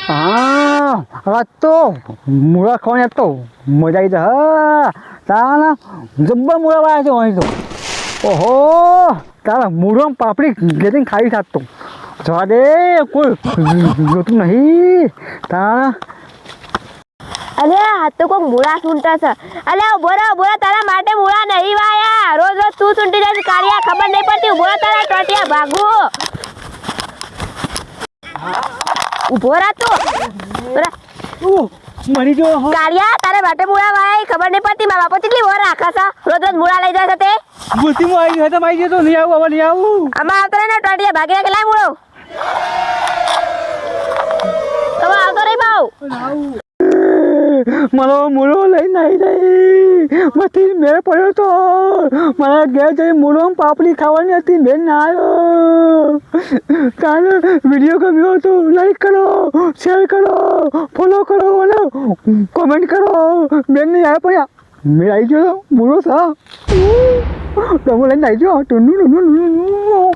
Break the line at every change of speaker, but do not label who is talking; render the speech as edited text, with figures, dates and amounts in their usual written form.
હા આજ તો મૂળા ખાવાની તો મજા આવી જાય હા તારા જબ્બર મૂળા વાળા છે અહીં તો ઓહો તારા મૂળો પાપડી ઘેરીને ખાઈ શકતો જવા દે કોઈ જોતું નહીં તારા
અરે આ તો કોક મૂળા સૂંટા છે અલે બોરા તારા માટે મૂળા નહીં વાયા રોજ રોજ તું સૂંટી જાય કાળિયા ખબર નહીં પડતી બોરા તારા ટોટિયા ભાગુ ઉભો રહા તું
મરી ગયો
કાળિયા તારે માટે મૂળા વાયા ખબર નહીં પડતી મારા બાપા કેટલી વાર રાખા છે રોજ રોજ મૂળા લઈ જાય છે તે
બુદ્ધિમાં આવી ગયો તો મારી ગયો તો નહીં આવું હવે નહીં આવું
આમાં આવતો ને ટોટિયા ભાગી કે લાય મૂળો તમે આવતો નહીં બાઉ
મારો મૂળો લઈને આવી જાય મથી મેળ પડ્યો તો મારા ઘેર જઈ મૂળો પાપડી ખાવાની હતી મેળ ના આવ્યો તારે વિડીયો ગમ્યો તો લાઈક કરો શેર કરો ફોલો કરો અને કોમેન્ટ કરો બેન નહીં આવે પણ મેળ આવી ગયો મૂળો સા તમે લઈને આવી ગયો